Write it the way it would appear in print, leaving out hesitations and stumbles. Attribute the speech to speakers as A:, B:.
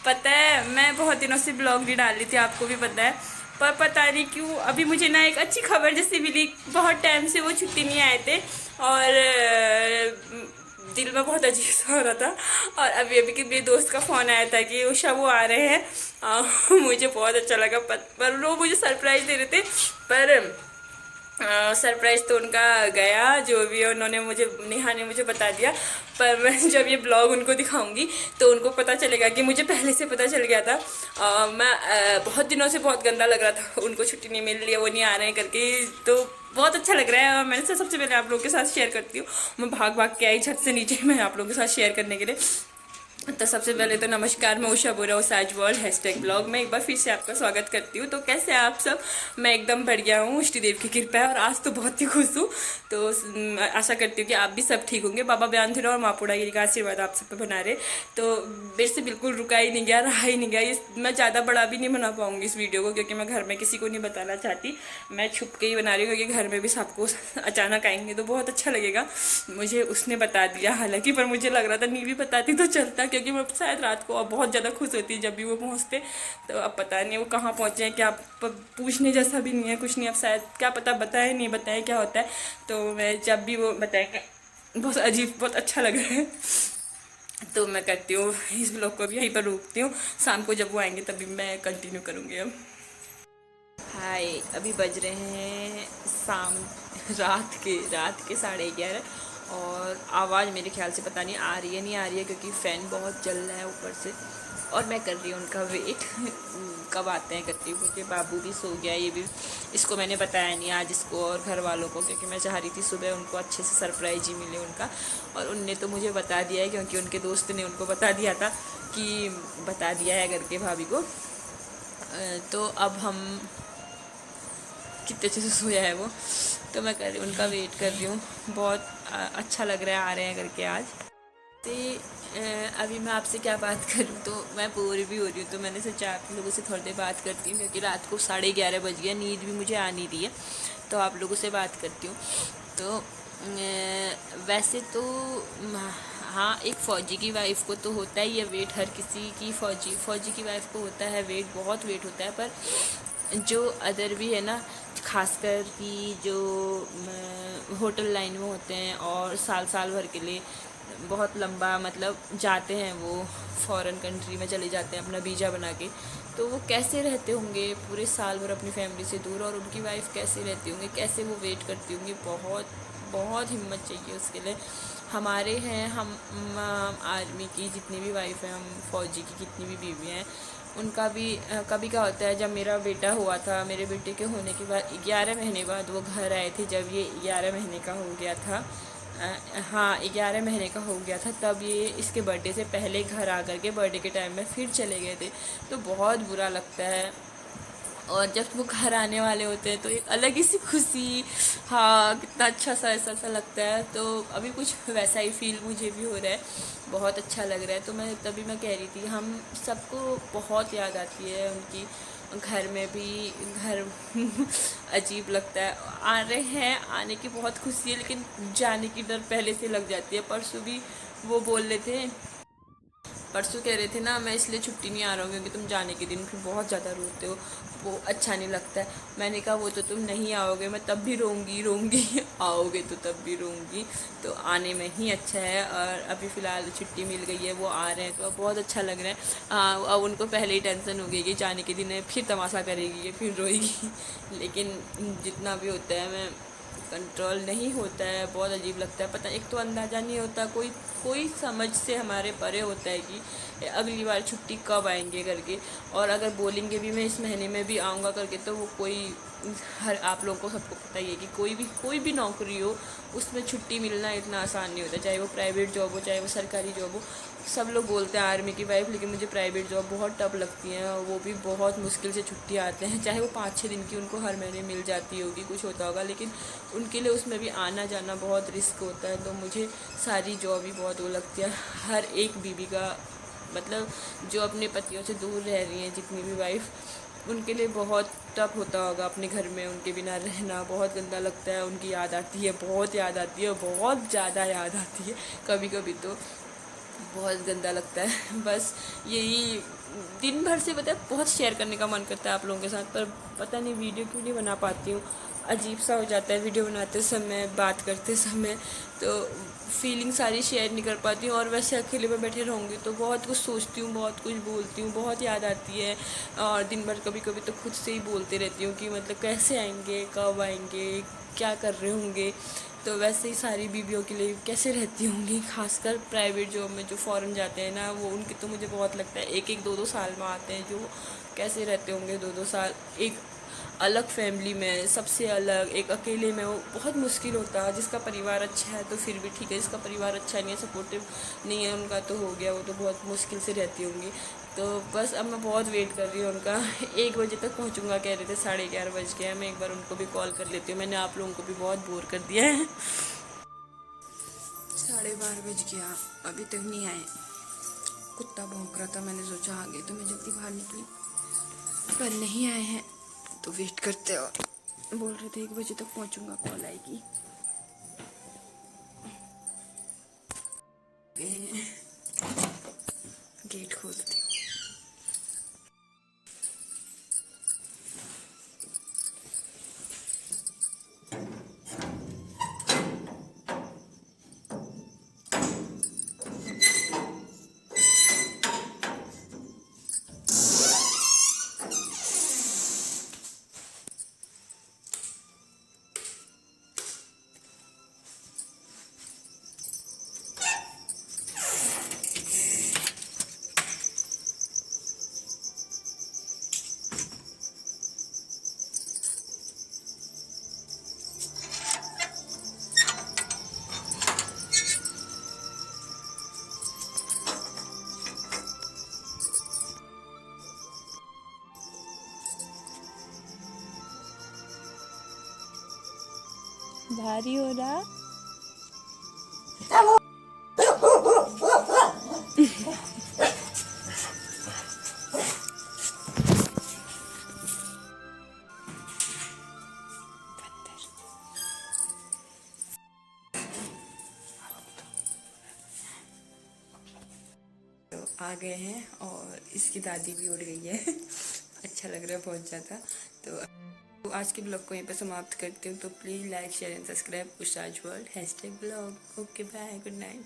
A: पता है मैं बहुत दिनों से ब्लॉग नहीं डाल रही थी, आपको भी पता है। पर पता नहीं क्यों अभी मुझे ना एक अच्छी खबर जैसी मिली। बहुत टाइम से वो छुट्टी नहीं आए थे और दिल में बहुत अजीब सा हो रहा था। और अभी अभी के मेरे दोस्त का फ़ोन आया था कि उषा वो आ रहे हैं। मुझे बहुत अच्छा लगा, पर वो मुझे सरप्राइज़ दे रहे थे। पर सरप्राइज तो उनका गया, जो भी है उन्होंने मुझे, नेहा ने मुझे बता दिया। पर मैं जब ये ब्लॉग उनको दिखाऊंगी तो उनको पता चलेगा कि मुझे पहले से पता चल गया था। बहुत दिनों से बहुत गंदा लग रहा था, उनको छुट्टी नहीं मिल रही है, वो नहीं आ रहे हैं करके। तो बहुत अच्छा लग रहा है और मैंने सबसे पहले आप लोगों के साथ शेयर करती हूँ। मैं भाग भाग के आई छत से नीचे, मैं आप लोगों के साथ शेयर करने के लिए। तो सबसे पहले तो नमस्कार, मैं उषा बोरा साज वर्ल्ड हैशटैग ब्लॉग में एक बार फिर से आपका स्वागत करती हूँ। तो कैसे हैं आप सब? मैं एकदम बढ़िया हूँ, इष्टदेव की कृपा है और आज तो बहुत ही खुश हूँ। तो आशा करती हूँ कि आप भी सब ठीक होंगे। बाबा बयान थे और माँ पुड़ागिरी का आशीर्वाद आप सब पे बना रहे। तो मेरे से बिल्कुल रुका ही नहीं गया, रहा ही नहीं गया। मैं ज़्यादा बड़ा भी नहीं बना पाऊँगी इस वीडियो को, क्योंकि मैं घर में किसी को नहीं बताना चाहती। मैं छुप के ही बना रही हूँ, क्योंकि घर में भी सबको अचानक आएंगे तो बहुत अच्छा लगेगा। मुझे उसने बता दिया हालांकि, पर मुझे लग रहा था नहीं भी बताती तो चलता, क्योंकि मैं शायद रात को अब बहुत ज़्यादा खुश होती जब भी वो पहुँचते। तो अब पता नहीं वो कहाँ पहुँचे हैं, क्या पूछने जैसा भी नहीं है, कुछ नहीं। अब शायद क्या पता बताए नहीं बताए क्या होता है। तो मैं जब भी वो बताएंगे, बहुत अजीब, बहुत अच्छा लग रहा है। तो मैं करती हूँ इस ब्लॉग को भी यहीं पर रोकती हूँ। शाम को जब वो आएंगे तभी मैं कंटिन्यू करूँगी। अब हाय, अभी बज रहे हैं शाम, रात के 11:30। और आवाज़ मेरे ख्याल से पता नहीं आ रही है नहीं आ रही है, क्योंकि फ़ैन बहुत चल रहा है ऊपर से। और मैं कर रही हूँ उनका वेट कब आते हैं करती हूँ, क्योंकि बाबू भी सो गया। ये भी, इसको मैंने बताया नहीं आज, इसको और घर वालों को, क्योंकि मैं चाह रही थी सुबह उनको अच्छे से सरप्राइज ही मिले उनका। और उनने तो मुझे बता दिया है, क्योंकि उनके दोस्त ने उनको बता दिया था कि बता दिया है करके भाभी को। तो अब हम कितने अच्छे से सोया है वो। तो मैं कर रही हूँ उनका वेट कर रही हूँ। बहुत अच्छा लग रहा है, आ रहे हैं करके आज। तो अभी मैं आपसे क्या बात करूँ, तो मैं बोर भी हो रही हूँ। तो मैंने सोचा आप लोगों से थोड़ी देर बात करती हूँ, क्योंकि रात को 11:30 बज गया, नींद भी मुझे आ नहीं रही है। तो आप लोगों से बात करती हूँ। तो वैसे तो हाँ, एक फ़ौजी की वाइफ़ को तो होता ही है वेट, हर किसी की फ़ौजी की वाइफ़ को होता है वेट, बहुत वेट होता है। पर जो अदर भी है ना, खासकर कि जो होटल लाइन में होते हैं और साल साल भर के लिए बहुत लंबा मतलब जाते हैं, वो फॉरेन कंट्री में चले जाते हैं अपना वीज़ा बना के। तो वो कैसे रहते होंगे पूरे साल भर अपनी फैमिली से दूर, और उनकी वाइफ कैसे रहती होंगी, कैसे वो वेट करती होंगी। बहुत बहुत हिम्मत चाहिए उसके लिए। हमारे हैं, हम आर्मी की जितनी भी वाइफ हैं, हम फौजी की जितनी भी बीवी हैं, उनका भी कभी क्या होता है। जब मेरा बेटा हुआ था, मेरे बेटे के होने के बाद 11 महीने बाद वो घर आए थे। जब ये 11 महीने का हो गया था, हाँ 11 महीने का हो गया था, तब ये इसके बर्थडे से पहले घर आ कर के बर्थडे के टाइम में फिर चले गए थे। तो बहुत बुरा लगता है। और जब वो घर आने वाले होते हैं तो एक अलग ही सी खुशी, हाँ कितना अच्छा सा ऐसा लगता है। तो अभी कुछ वैसा ही फील मुझे भी हो रहा है, बहुत अच्छा लग रहा है। तो मैं कह रही थी, हम सबको बहुत याद आती है उनकी। घर में भी घर अजीब लगता है। आ रहे हैं, आने की बहुत खुशी है, लेकिन जाने की डर पहले से लग जाती है। परसों भी वो बोल रहे थे, परसों कह रहे थे ना, मैं इसलिए छुट्टी नहीं आ रहा हूँ क्योंकि तुम जाने के दिन फिर बहुत ज़्यादा रोते हो, वो अच्छा नहीं लगता है। मैंने कहा वो तो तुम नहीं आओगे, मैं तब भी रोऊंगी आओगे तो तब भी रोऊंगी। तो आने में ही अच्छा है। और अभी फ़िलहाल छुट्टी मिल गई है, वो आ रहे हैं तो अब बहुत अच्छा लग रहा है। अब उनको पहले ही टेंशन हो गई कि जाने के दिन है फिर तमाशा करेगी, फिर रोएगी। लेकिन जितना भी होता है, मैं कंट्रोल नहीं होता है, बहुत अजीब लगता है। पता एक तो अंदाज़ा नहीं होता, कोई समझ से हमारे परे होता है कि अगली बार छुट्टी कब आएंगे करके। और अगर बोलेंगे भी मैं इस महीने में भी आऊँगा करके, तो वो कोई, हर आप लोगों को सबको पता ही है कि कोई भी नौकरी हो, उसमें छुट्टी मिलना इतना आसान नहीं होता। चाहे वो प्राइवेट जॉब हो, चाहे वो सरकारी जॉब हो। सब लोग बोलते हैं आर्मी की वाइफ, लेकिन मुझे प्राइवेट जॉब बहुत टफ लगती है, और वो भी बहुत मुश्किल से छुट्टी आते हैं। चाहे वो 5-6 दिन की उनको हर महीने मिल जाती होगी, कुछ होता होगा, लेकिन उनके लिए उसमें भी आना जाना बहुत रिस्क होता है। तो मुझे सारी जॉब ही बहुत वो लगती है। हर एक बीवी का मतलब, जो अपने पतियों से दूर रह रही हैं जितनी भी वाइफ, उनके लिए बहुत टफ होता होगा अपने घर में उनके बिना रहना। बहुत गंदा लगता है, उनकी याद आती है, बहुत याद आती है, बहुत ज़्यादा याद आती है कभी कभी। तो बहुत गंदा लगता है। बस यही दिन भर से पता है बहुत शेयर करने का मन करता है आप लोगों के साथ, पर पता नहीं वीडियो क्यों नहीं बना पाती हूँ। अजीब सा हो जाता है वीडियो बनाते समय, बात करते समय, तो फीलिंग सारी शेयर नहीं कर पाती हूँ। और वैसे अकेले में बैठे रहूँगी तो बहुत कुछ सोचती हूँ, बहुत कुछ बोलती हूँ, बहुत याद आती है। और दिन भर कभी कभी तो खुद से ही बोलती रहती हूँ कि मतलब कैसे आएंगे, कब आएंगे, क्या कर रहे होंगे। तो वैसे ही सारी बीवियों के लिए कैसे रहती होंगी, खासकर प्राइवेट जॉब में जो फ़ॉरेन जाते हैं ना, वो उनके तो मुझे बहुत लगता है एक एक दो दो साल में आते हैं, जो कैसे रहते होंगे दो दो साल एक अलग फैमिली में, सबसे अलग, एक अकेले में। वो बहुत मुश्किल होता है। जिसका परिवार अच्छा है तो फिर भी ठीक है, जिसका परिवार अच्छा नहीं है, सपोर्टिव नहीं है उनका, तो हो गया, वो तो बहुत मुश्किल से रहती होंगी। तो बस अब मैं बहुत वेट कर रही हूँ उनका। 1 बजे तक पहुँचूँगा कह रहे थे, 11:30 बज गया है। मैं एक बार उनको भी कॉल कर लेती हूँ, मैंने आप लोगों को भी बहुत बोर कर दिया है। 12:30 बज गया, अभी तक नहीं आए। कुत्ता भौंक रहा था, मैंने सोचा आ गए तो मैं जल्दी बाहर निकली, पर नहीं आए हैं। तो वेट करते हो, बोल रहे थे 1 बजे तक पहुंचूंगा, कॉल आएगी। गेट खोलती हूँ। भारी हो रहा। तो आ गए हैं और इसकी दादी भी उड़ गई है। अच्छा लग रहा है बहुत ज़्यादा। तो आज के ब्लॉग को यहीं पर समाप्त करती हूँ। तो please like share and subscribe Usha's world #blog. Okay bye, good night.